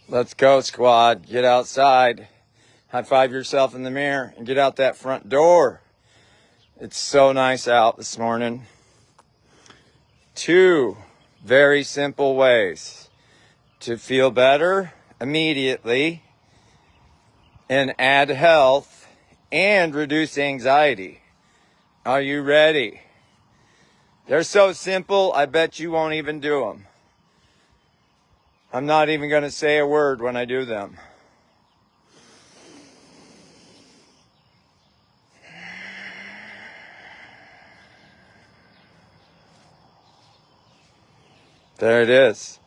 Let's go, squad. Get outside. High five yourself in the mirror and get out that front door. It's so nice out this morning. 2 very simple ways to feel better immediately and add health and reduce anxiety. Are you ready? They're so simple, I bet you won't even do them. I'm not even going to say a word when I do them. There it is.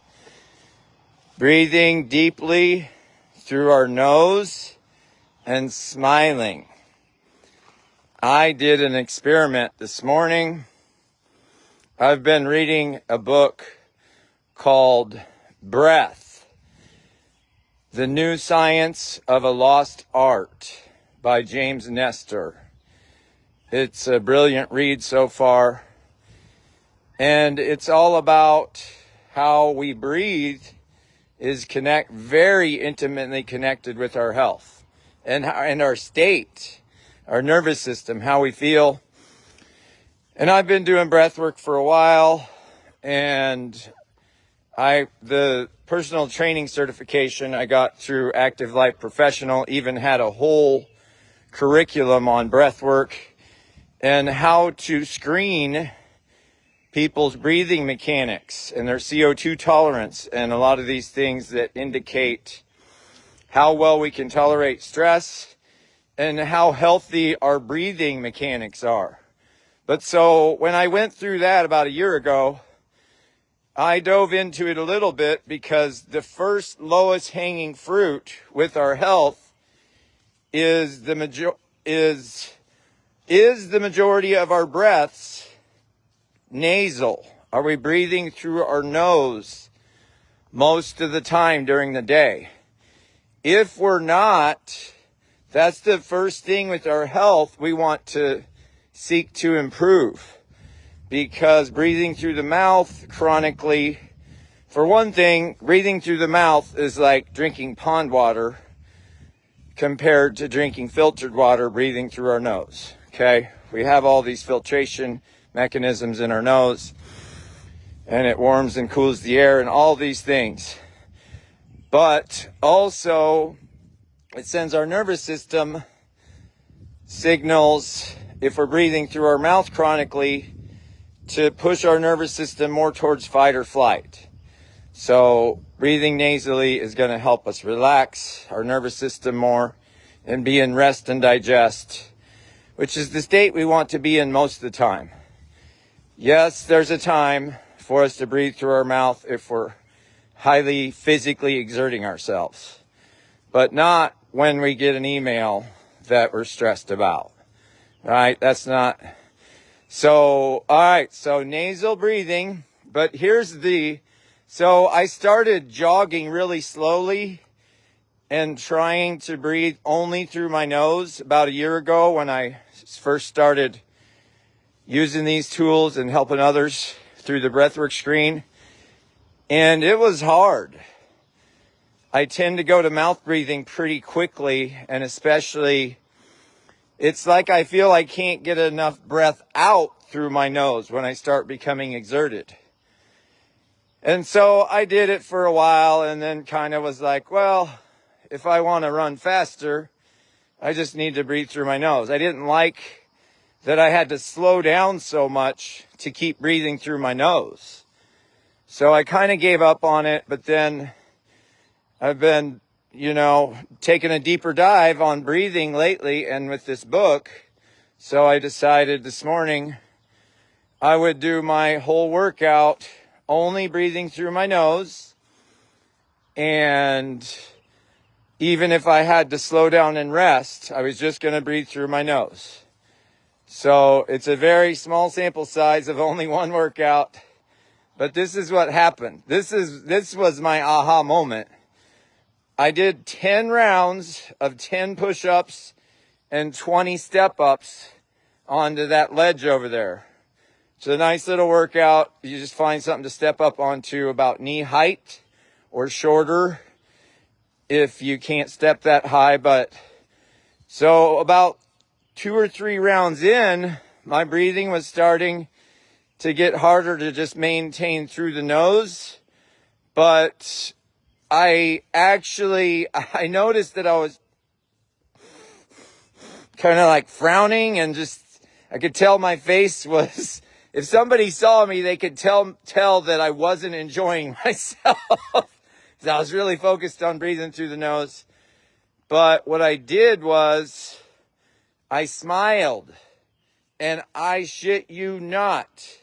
Breathing deeply through our nose and smiling. I did an experiment this morning. I've been reading a book called Breath, The New Science of a Lost Art by James Nestor. It's a brilliant read so far. And it's all about how we breathe is very intimately connected with our health and our state, our nervous system, how we feel. And I've been doing breath work for a while, and the personal training certification I got through Active Life Professional even had a whole curriculum on breath work and how to screen people's breathing mechanics and their CO2 tolerance and a lot of these things that indicate how well we can tolerate stress and how healthy our breathing mechanics are. But so when I went through that about a year ago, I dove into it a little bit because the first lowest hanging fruit with our health is the majority of our breaths nasal. Are we breathing through our nose most of the time during the day? If we're not, that's the first thing with our health we want to seek to improve. Because breathing through the mouth chronically, for one thing, breathing through the mouth is like drinking pond water compared to drinking filtered water breathing through our nose. Okay? We have all these filtration mechanisms in our nose, and it warms and cools the air and all these things. But also, it sends our nervous system signals, if we're breathing through our mouth chronically, to push our nervous system more towards fight or flight. So breathing nasally is going to help us relax our nervous system more and be in rest and digest, which is the state we want to be in most of the time. Yes, there's a time for us to breathe through our mouth if we're highly physically exerting ourselves, but not when we get an email that we're stressed about, right? That's not. So, all right, so nasal breathing, but so I started jogging really slowly and trying to breathe only through my nose about a year ago when I first started using these tools and helping others through the breathwork screen. And it was hard. I tend to go to mouth breathing pretty quickly, and especially, it's like I feel I can't get enough breath out through my nose when I start becoming exerted. And so I did it for a while and then kind of was like, well, if I want to run faster, I just need to breathe through my nose. I didn't like that I had to slow down so much to keep breathing through my nose. So I kind of gave up on it, but then I've been, taking a deeper dive on breathing lately and with this book. So I decided this morning I would do my whole workout only breathing through my nose. And even if I had to slow down and rest, I was just going to breathe through my nose. So it's a very small sample size of only one workout, but this is what happened. This was my aha moment. I did 10 rounds of 10 push-ups and 20 step-ups onto that ledge over there. It's a nice little workout. You just find something to step up onto about knee height or shorter. if you can't step that high. But so about 2 or 3 rounds in, my breathing was starting to get harder to just maintain through the nose. But I noticed that I was kind of like frowning, and just, I could tell my face was, if somebody saw me, they could tell that I wasn't enjoying myself. Because I was really focused on breathing through the nose. But what I did was, I smiled. And I shit you not,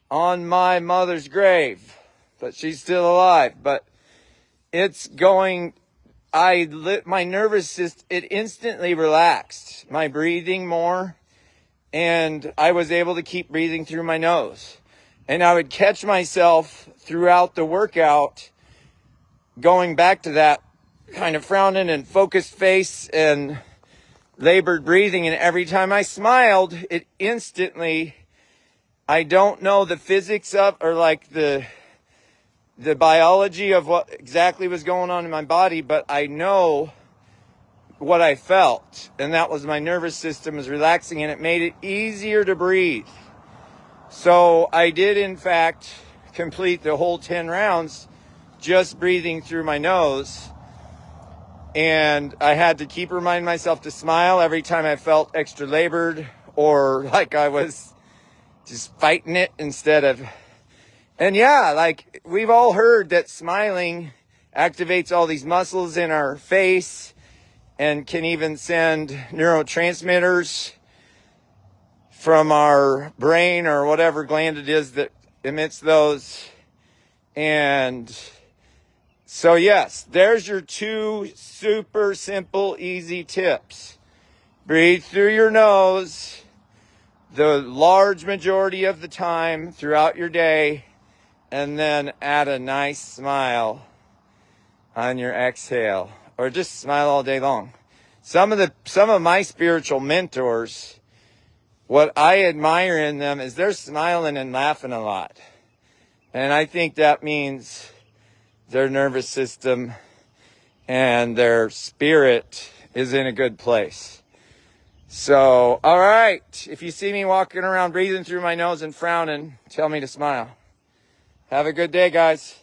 on my mother's grave. But she's still alive. But it's going, my nervous system, it instantly relaxed. My breathing more. And I was able to keep breathing through my nose. And I would catch myself throughout the workout going back to that kind of frowning and focused face and labored breathing. And every time I smiled, it instantly, I don't know the physics of, or like the biology of what exactly was going on in my body, but I know what I felt, and that was my nervous system was relaxing, and it made it easier to breathe. So I did, in fact, complete the whole 10 rounds just breathing through my nose. And I had to keep reminding myself to smile every time I felt extra labored, or like I was just fighting it instead of. And yeah, like we've all heard that smiling activates all these muscles in our face and can even send neurotransmitters from our brain or whatever gland it is that emits those. And so yes, there's your 2 super simple, easy tips. Breathe through your nose the large majority of the time throughout your day, and then add a nice smile on your exhale, or just smile all day long. Some of my spiritual mentors, what I admire in them is they're smiling and laughing a lot. And I think that means their nervous system and their spirit is in a good place. So, all right. If you see me walking around breathing through my nose and frowning, tell me to smile. Have a good day, guys.